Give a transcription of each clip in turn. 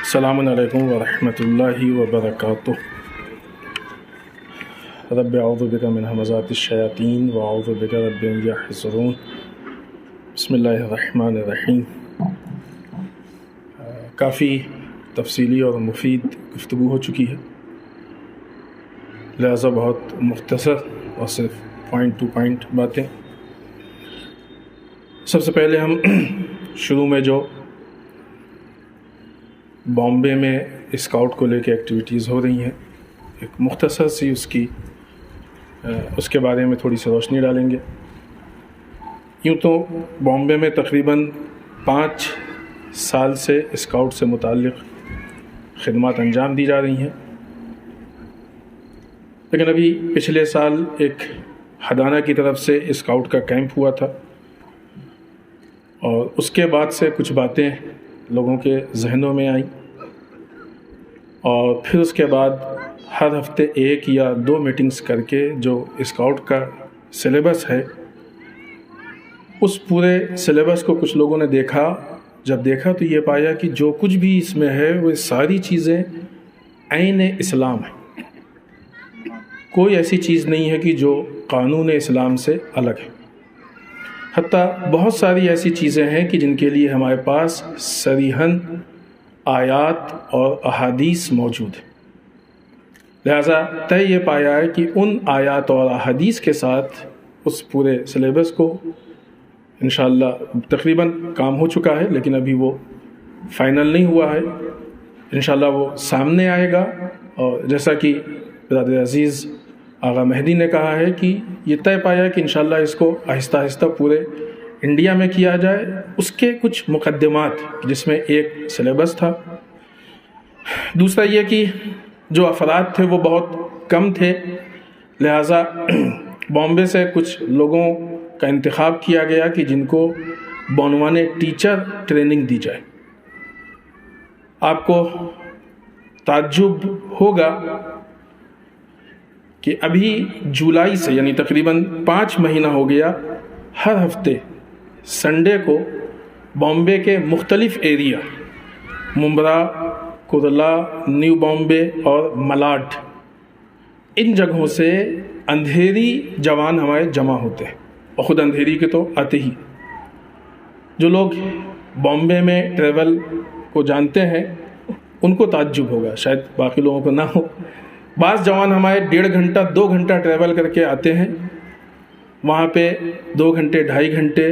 السلام علیکم ورحمۃ اللہ وبرکاتہ۔ رب اعوذ بک من همزات الشیاطین واعوذ بک رب ان یحضرون۔ بسم اللہ الرحمن الرحیم۔ کافی تفصیلی اور مفید گفتگو ہو چکی ہے، لہذا بہت مختصر اور صرف پوائنٹ ٹو پوائنٹ باتیں۔ سب سے پہلے ہم شروع میں جو بامبے میں اسکاؤٹ کو لے کے ایکٹیویٹیز ہو رہی ہیں، ایک مختصر سی اس کے بارے میں تھوڑی سی روشنی ڈالیں گے۔ یوں تو بامبے میں تقریباً 5 سال سے اسکاؤٹ سے متعلق خدمات انجام دی جا رہی ہیں، لیکن ابھی پچھلے سال ایک ہدانہ کی طرف سے اسکاؤٹ کا کیمپ ہوا تھا، اور اس کے بعد سے کچھ باتیں لوگوں کے ذہنوں میں آئیں، اور پھر اس کے بعد ہر ہفتے 1 یا 2 میٹنگز کر کے جو اسکاؤٹ کا سلیبس ہے، اس پورے سلیبس کو کچھ لوگوں نے دیکھا۔ جب دیکھا تو یہ پایا کہ جو کچھ بھی اس میں ہے وہ ساری چیزیں عین اسلام ہیں، کوئی ایسی چیز نہیں ہے کہ جو قانون اسلام سے الگ ہے۔ حتیٰ بہت ساری ایسی چیزیں ہیں کہ جن کے لیے ہمارے پاس صریحاً آیات اور احادیث موجود ہیں، لہذا طے یہ پایا ہے کہ ان آیات اور احادیث کے ساتھ اس پورے سلیبس کو انشاءاللہ تقریباً کام ہو چکا ہے، لیکن ابھی وہ فائنل نہیں ہوا ہے۔ انشاءاللہ وہ سامنے آئے گا، اور جیسا کہ برادر عزیز آغا مہدی نے کہا ہے کہ یہ طے پایا کہ انشاءاللہ اس کو آہستہ آہستہ پورے انڈیا میں کیا جائے۔ اس کے کچھ مقدمات، جس میں ایک سلیبس تھا، دوسرا یہ کہ جو افراد تھے وہ بہت کم تھے، لہٰذا بامبے سے کچھ لوگوں کا انتخاب کیا گیا کہ جن کو بعنوان ٹیچر ٹریننگ دی جائے۔ آپ کو تعجب ہوگا کہ ابھی جولائی سے، یعنی تقریباً 5 مہینہ ہو گیا، ہر ہفتے سنڈے کو بامبے کے مختلف ایریا، ممبرا، کرلا، نیو بامبے اور ملاڈ، ان جگہوں سے اندھیری جوان ہمارے جمع ہوتے ہیں، اور خود اندھیری کے تو آتے ہی۔ جو لوگ بامبے میں ٹریول کو جانتے ہیں ان کو تعجب ہوگا، شاید باقی لوگوں کو نہ ہو۔ بعض جوان ہمارے 1.5 گھنٹہ 2 گھنٹہ ٹریول کر کے آتے ہیں، وہاں پہ 2 گھنٹے 2.5 گھنٹے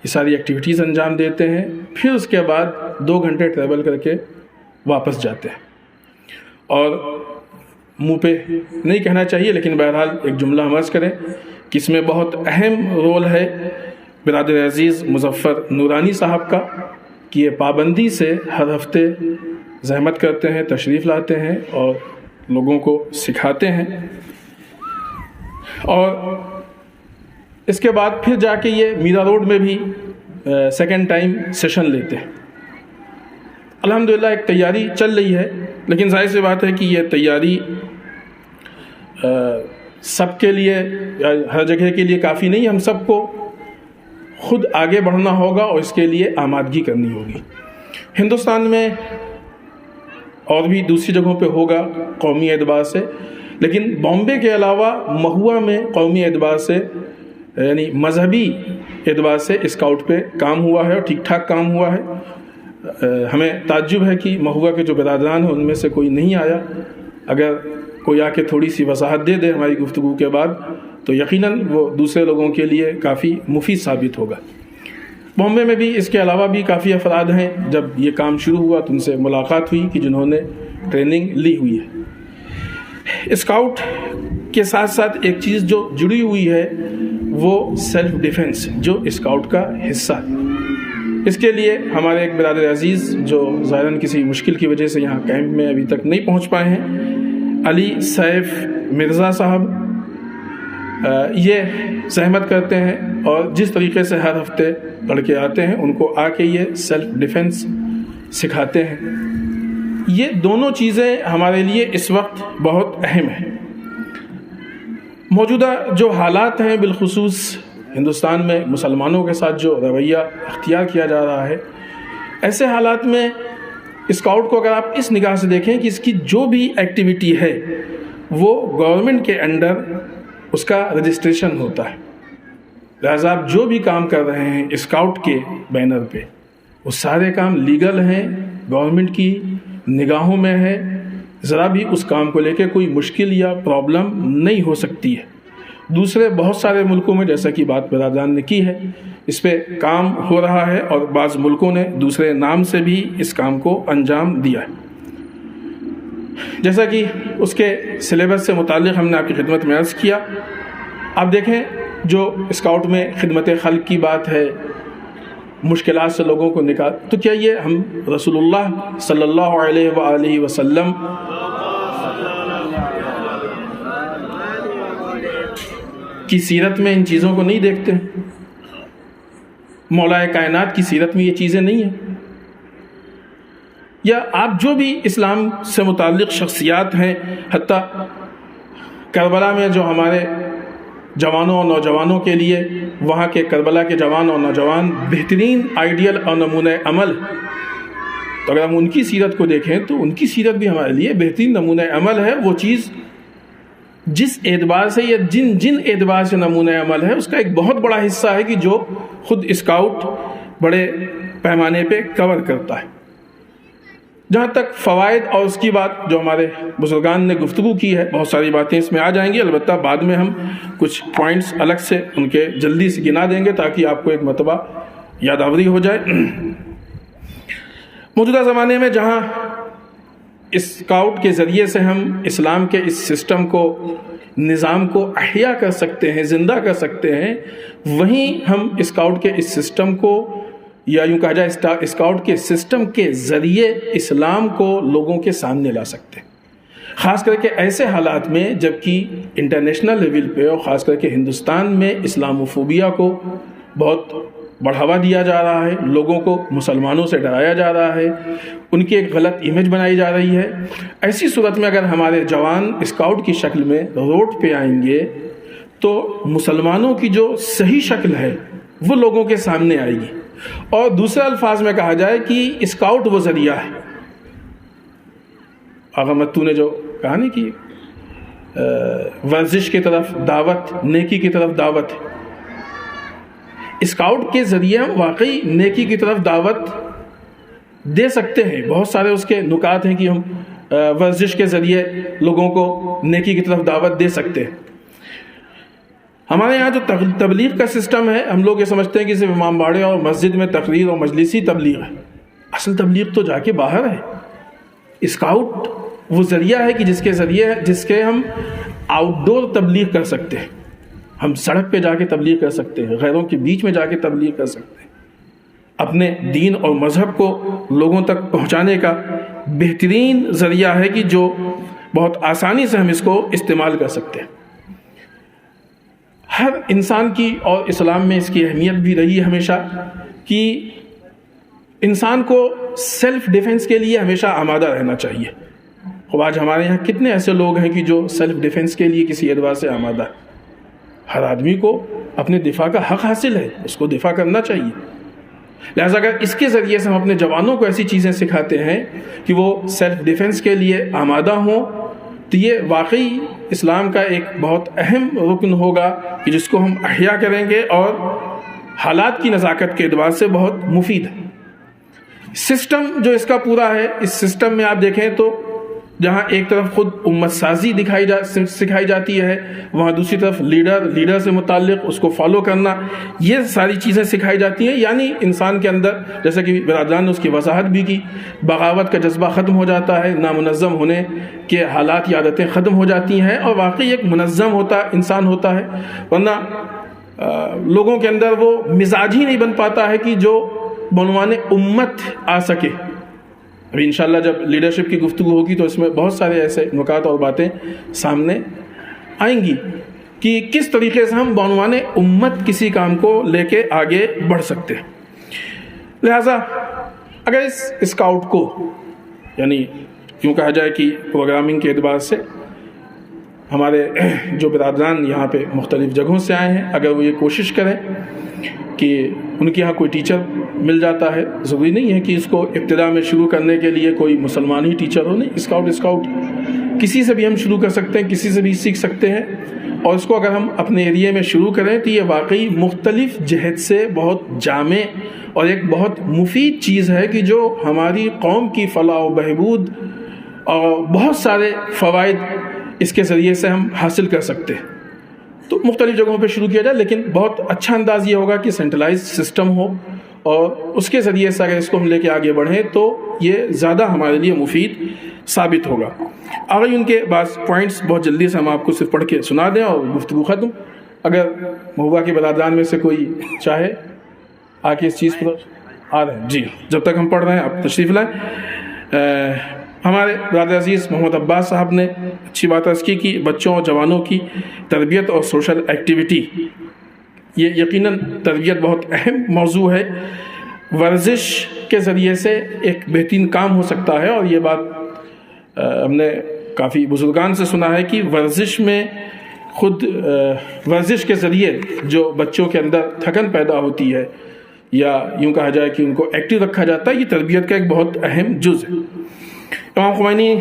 یہ ساری ایکٹیویٹیز انجام دیتے ہیں، پھر اس کے بعد 2 گھنٹے ٹریول کر کے واپس جاتے ہیں۔ اور منہ پہ نہیں کہنا چاہیے، لیکن بہرحال ایک جملہ ہم عرض کریں کہ اس میں بہت اہم رول ہے برادر عزیز مظفر نورانی صاحب کا، کہ یہ پابندی سے ہر ہفتے زحمت کرتے ہیں، تشریف لاتے ہیں اور لوگوں کو سکھاتے ہیں، اور اس کے بعد پھر جا کے یہ میرا روڈ میں بھی سیکنڈ ٹائم سیشن لیتے ہیں۔ الحمدللہ ایک تیاری چل رہی ہے، لیکن ظاہر سی بات ہے کہ یہ تیاری سب کے لیے، ہر جگہ کے لیے کافی نہیں۔ ہم سب کو خود آگے بڑھنا ہوگا اور اس کے لیے آمادگی کرنی ہوگی۔ ہندوستان میں اور بھی دوسری جگہوں پہ ہوگا قومی اعتبار سے، لیکن بامبے کے علاوہ مہوا میں قومی اعتبار سے، یعنی مذہبی اعتبار سے اسکاؤٹ پہ کام ہوا ہے، اور ٹھیک ٹھاک کام ہوا ہے۔ ہمیں تعجب ہے کہ مہوا کے جو برادران ہیں ان میں سے کوئی نہیں آیا۔ اگر کوئی آ کے تھوڑی سی وضاحت دے دے ہماری گفتگو کے بعد تو یقیناً وہ دوسرے لوگوں کے لیے کافی مفید ثابت ہوگا۔ بامبے میں بھی اس کے علاوہ بھی کافی افراد ہیں، جب یہ کام شروع ہوا تو ان سے ملاقات ہوئی کہ جنہوں نے ٹریننگ لی ہوئی ہے۔ اسکاؤٹ کے ساتھ ساتھ ایک چیز جو جڑی ہوئی ہے وہ سیلف ڈیفنس، جو اسکاؤٹ کا حصہ ہے۔ اس کے لیے ہمارے ایک برادر عزیز جو ظاہراً کسی مشکل کی وجہ سے یہاں کیمپ میں ابھی تک نہیں پہنچ پائے ہیں، علی سیف مرزا صاحب، یہ زحمت کرتے ہیں اور جس طریقے سے ہر ہفتے لڑکے آتے ہیں ان کو آ کے یہ سیلف ڈیفنس سکھاتے ہیں۔ یہ دونوں چیزیں ہمارے لیے اس وقت بہت اہم ہیں۔ موجودہ جو حالات ہیں، بالخصوص ہندوستان میں مسلمانوں کے ساتھ جو رویہ اختیار کیا جا رہا ہے، ایسے حالات میں اسکاؤٹ کو اگر آپ اس نگاہ سے دیکھیں کہ اس کی جو بھی ایکٹیویٹی ہے وہ گورنمنٹ کے انڈر اس کا رجسٹریشن ہوتا ہے، لہذا آپ جو بھی کام کر رہے ہیں اسکاؤٹ کے بینر پہ وہ سارے کام لیگل ہیں، گورنمنٹ کی نگاہوں میں ہے، ذرا بھی اس کام کو لے کے کوئی مشکل یا پرابلم نہیں ہو سکتی ہے۔ دوسرے بہت سارے ملکوں میں جیسا کہ بات برادران نے کی ہے اس پہ کام ہو رہا ہے، اور بعض ملکوں نے دوسرے نام سے بھی اس کام کو انجام دیا ہے۔ جیسا کہ اس کے سلیبس سے متعلق ہم نے آپ کی خدمت میں عرض کیا، آپ دیکھیں جو اسکاؤٹ میں خدمت خلق کی بات ہے، مشکلات سے لوگوں کو نکال، تو کیا یہ ہم رسول اللہ صلی اللہ علیہ وآلہ وسلم کی سیرت میں ان چیزوں کو نہیں دیکھتے ہیں؟ مولا کائنات کی سیرت میں یہ چیزیں نہیں ہیں؟ یا آپ جو بھی اسلام سے متعلق شخصیات ہیں، حتیٰ کربلا میں جو ہمارے جوانوں اور نوجوانوں کے لیے وہاں کے کربلا کے جوان اور نوجوان بہترین آئیڈیل اور نمونہ عمل، تو اگر ہم ان کی سیرت کو دیکھیں تو ان کی سیرت بھی ہمارے لیے بہترین نمونہ عمل ہے۔ وہ چیز جس اعتبار سے یا جن اعتبار سے نمونہ عمل ہے اس کا ایک بہت بڑا حصہ ہے کہ جو خود اسکاؤٹ بڑے پیمانے پہ کور کرتا ہے۔ جہاں تک فوائد اور اس کی بات جو ہمارے بزرگان نے گفتگو کی ہے، بہت ساری باتیں اس میں آ جائیں گی، البتہ بعد میں ہم کچھ پوائنٹس الگ سے ان کے جلدی سے گنا دیں گے تاکہ آپ کو ایک مرتبہ یادآوری ہو جائے۔ موجودہ زمانے میں جہاں اسکاؤٹ کے ذریعے سے ہم اسلام کے اس سسٹم کو، نظام کو احیا کر سکتے ہیں، زندہ کر سکتے ہیں، وہیں ہم اسکاؤٹ کے اس سسٹم کو، یا یوں کہا جائے اسکاؤٹ کے سسٹم کے ذریعے اسلام کو لوگوں کے سامنے لا سکتے ہیں، خاص کر کے ایسے حالات میں جبکہ انٹرنیشنل لیول پہ اور خاص کر کے ہندوستان میں اسلاموفوبیا کو بہت بڑھاوا دیا جا رہا ہے، لوگوں کو مسلمانوں سے ڈرایا جا رہا ہے، ان کی ایک غلط امیج بنائی جا رہی ہے۔ ایسی صورت میں اگر ہمارے جوان اسکاؤٹ کی شکل میں روڈ پہ آئیں گے تو مسلمانوں کی جو صحیح شکل ہے وہ لوگوں کے سامنے آئے گی، اور دوسرے الفاظ میں کہا جائے کہ اسکاؤٹ وہ ذریعہ ہے۔ آغا متو نے جو کہا نہیں کہ ورزش کی طرف دعوت، نیکی کی طرف دعوت، اسکاؤٹ کے ذریعے ہم واقعی نیکی کی طرف دعوت دے سکتے ہیں۔ بہت سارے اس کے نکات ہیں کہ ہم ورزش کے ذریعے لوگوں کو نیکی کی طرف دعوت دے سکتے ہیں۔ ہمارے یہاں جو تبلیغ کا سسٹم ہے، ہم لوگ یہ سمجھتے ہیں کہ صرف امام باڑے اور مسجد میں تقریر اور مجلسی تبلیغ ہے، اصل تبلیغ تو جا کے باہر ہے۔ اسکاؤٹ وہ ذریعہ ہے کہ جس کے ہم آؤٹ ڈور تبلیغ کر سکتے ہیں، ہم سڑک پہ جا کے تبلیغ کر سکتے ہیں، غیروں کے بیچ میں جا کے تبلیغ کر سکتے ہیں، اپنے دین اور مذہب کو لوگوں تک پہنچانے کا بہترین ذریعہ ہے کہ جو بہت آسانی سے ہم اس کو استعمال کر سکتے ہیں۔ ہر انسان کی، اور اسلام میں اس کی اہمیت بھی رہی ہے ہمیشہ، کہ انسان کو سیلف ڈیفنس کے لیے ہمیشہ آمادہ رہنا چاہیے۔ اب آج ہمارے یہاں کتنے ایسے لوگ ہیں کہ جو سیلف ڈیفنس کے لیے کسی اعتبار سے آمادہ ہے؟ ہر آدمی کو اپنے دفاع کا حق حاصل ہے، اس کو دفاع کرنا چاہیے۔ لہذا اگر اس کے ذریعے سے ہم اپنے جوانوں کو ایسی چیزیں سکھاتے ہیں کہ وہ سیلف ڈیفنس کے لیے آمادہ ہوں، تو یہ واقعی اسلام کا ایک بہت اہم رکن ہوگا کہ جس کو ہم احیا کریں گے، اور حالات کی نزاکت کے اعتبار سے بہت مفید ہے۔ سسٹم جو اس کا پورا ہے، اس سسٹم میں آپ دیکھیں تو جہاں ایک طرف خود امت سازی سکھائی جاتی ہے، وہاں دوسری طرف لیڈر سے متعلق اس کو فالو کرنا، یہ ساری چیزیں سکھائی جاتی ہیں۔ یعنی انسان کے اندر، جیسا کہ برادران نے اس کی وضاحت بھی کی، بغاوت کا جذبہ ختم ہو جاتا ہے، نامنظم ہونے کے حالات کی عادتیں ختم ہو جاتی ہیں، اور واقعی ایک منظم انسان ہوتا ہے۔ ورنہ لوگوں کے اندر وہ مزاج ہی نہیں بن پاتا ہے کہ جو بعنوان امت آ سکے۔ ابھی انشاءاللہ جب لیڈرشپ کی گفتگو ہوگی تو اس میں بہت سارے ایسے نکات اور باتیں سامنے آئیں گی کہ کس طریقے سے ہم بعنوان امت کسی کام کو لے کے آگے بڑھ سکتے ہیں۔ لہٰذا اگر اس اسکاؤٹ کو، یعنی کیوں کہا جائے کہ پروگرامنگ کے اعتبار سے ہمارے جو برادران یہاں پہ مختلف جگہوں سے آئے ہیں، اگر وہ یہ کوشش کریں کہ ان کے یہاں کوئی ٹیچر مل جاتا ہے، ضروری نہیں ہے کہ اس کو ابتدا میں شروع کرنے کے لیے کوئی مسلمان ہی ٹیچر ہو، نہیں، اسکاؤٹ کسی سے بھی ہم شروع کر سکتے ہیں، کسی سے بھی سیکھ سکتے ہیں، اور اس کو اگر ہم اپنے ایریے میں شروع کریں تو یہ واقعی مختلف جہت سے بہت جامع اور ایک بہت مفید چیز ہے کہ جو ہماری قوم کی فلاح و بہبود اور بہت سارے فوائد اس کے ذریعے سے ہم حاصل کر سکتے ہیں۔ تو مختلف جگہوں پہ شروع کیا جائے، لیکن بہت اچھا انداز یہ ہوگا کہ سینٹرلائز سسٹم ہو، اور اس کے ذریعے سے اگر اس کو ہم لے کے آگے بڑھیں تو یہ زیادہ ہمارے لیے مفید ثابت ہوگا۔ آگے ان کے بعض پوائنٹس بہت جلدی سے ہم آپ کو صرف پڑھ کے سنا دیں اور گفتگو ختم۔ اگر محبوبہ کے برادران میں سے کوئی چاہے آ کے اس چیز پر آ رہے ہیں، جی جب تک ہم پڑھ رہے ہیں آپ تشریف لائیں۔ ہمارے برادر عزیز محمد عباس صاحب نے اچھی بات عرض کی کہ بچوں اور جوانوں کی تربیت اور سوشل ایکٹیویٹی، یہ یقیناً تربیت بہت اہم موضوع ہے۔ ورزش کے ذریعے سے ایک بہترین کام ہو سکتا ہے، اور یہ بات ہم نے کافی بزرگان سے سنا ہے کہ ورزش میں خود ورزش کے ذریعے جو بچوں کے اندر تھکن پیدا ہوتی ہے، یا یوں کہا جائے کہ ان کو ایکٹیو رکھا جاتا ہے، یہ تربیت کا ایک بہت اہم جز ہے۔ امام خمینی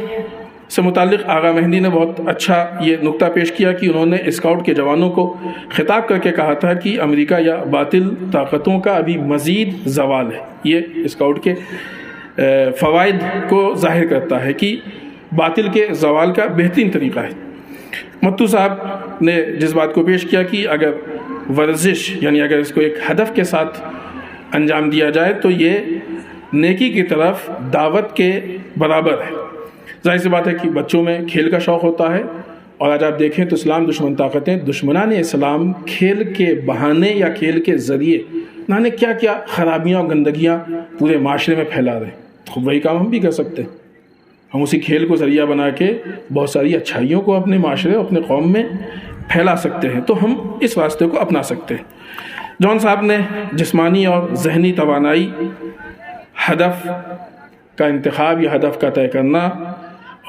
سے متعلق آغا مہندی نے بہت اچھا یہ نقطہ پیش کیا کہ انہوں نے اسکاؤٹ کے جوانوں کو خطاب کر کے کہا تھا کہ امریکہ یا باطل طاقتوں کا ابھی مزید زوال ہے۔ یہ اسکاؤٹ کے فوائد کو ظاہر کرتا ہے کہ باطل کے زوال کا بہترین طریقہ ہے۔ متو صاحب نے جس بات کو پیش کیا کہ اگر ورزش، یعنی اگر اس کو ایک ہدف کے ساتھ انجام دیا جائے تو یہ نیکی کی طرف دعوت کے برابر ہے۔ ظاہر سی بات ہے کہ بچوں میں کھیل کا شوق ہوتا ہے، اور آج آپ دیکھیں تو اسلام دشمن طاقتیں، دشمنان اسلام کھیل کے بہانے یا کھیل کے ذریعے نہ کیا کیا خرابیاں اور گندگیاں پورے معاشرے میں پھیلا رہے ہیں۔ خود وہی کام ہم بھی کر سکتے ہیں، ہم اسی کھیل کو ذریعہ بنا کے بہت ساری اچھائیوں کو اپنے معاشرے اور اپنے قوم میں پھیلا سکتے ہیں، تو ہم اس راستے کو اپنا سکتے ہیں۔ جان صاحب نے جسمانی اور ذہنی توانائی، ہدف کا انتخاب یا ہدف کا طے کرنا،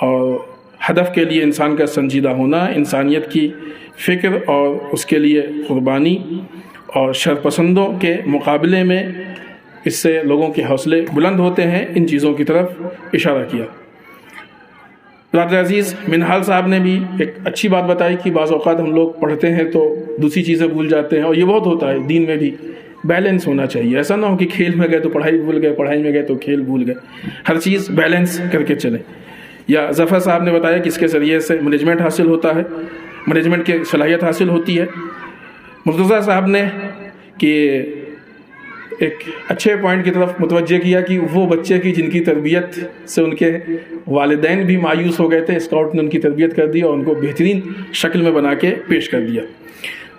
اور ہدف کے لیے انسان کا سنجیدہ ہونا، انسانیت کی فکر اور اس کے لیے قربانی، اور شرپسندوں کے مقابلے میں اس سے لوگوں کے حوصلے بلند ہوتے ہیں، ان چیزوں کی طرف اشارہ کیا۔ برادر عزیز منہال صاحب نے بھی ایک اچھی بات بتائی کہ بعض اوقات ہم لوگ پڑھتے ہیں تو دوسری چیزیں بھول جاتے ہیں، اور یہ بہت ہوتا ہے دین میں بھی۔ بیلنس ہونا چاہیے، ایسا نہ ہو کہ کھیل میں گئے تو پڑھائی بھول گئے، پڑھائی میں گئے تو کھیل بھول گئے، ہر چیز بیلنس کر کے چلیں۔ یا ظفر صاحب نے بتایا کہ اس کے ذریعے سے مینجمنٹ حاصل ہوتا ہے، مینجمنٹ کی صلاحیت حاصل ہوتی ہے۔ مرتضیٰ صاحب نے کہ ایک اچھے پوائنٹ کی طرف متوجہ کیا کہ وہ بچے کی جن کی تربیت سے ان کے والدین بھی مایوس ہو گئے تھے، اسکاؤٹ نے ان کی تربیت کر دی اور ان کو بہترین شکل میں بنا کے پیش کر دیا۔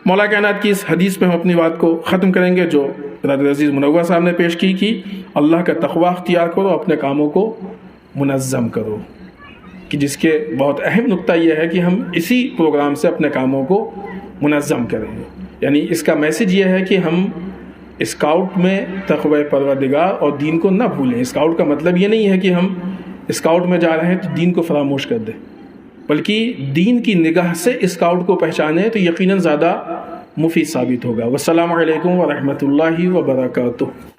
مولا کائنات کی اس حدیث پہ ہم اپنی بات کو ختم کریں گے جو برادر عزیز منور صاحب نے پیش کی کہ اللہ کا تقوی اختیار کرو، اپنے کاموں کو منظم کرو، کہ جس کے بہت اہم نقطہ یہ ہے کہ ہم اسی پروگرام سے اپنے کاموں کو منظم کریں گے۔ یعنی اس کا میسج یہ ہے کہ ہم اسکاؤٹ میں تقوی پروردگار اور دین کو نہ بھولیں۔ اسکاؤٹ کا مطلب یہ نہیں ہے کہ ہم اسکاؤٹ میں جا رہے ہیں تو دین کو فراموش کر دیں، بلکہ دین کی نگاہ سے اسکاؤٹ کو پہچانیں تو یقیناً زیادہ مفید ثابت ہوگا۔ والسلام علیکم ورحمۃ اللہ وبرکاتہ۔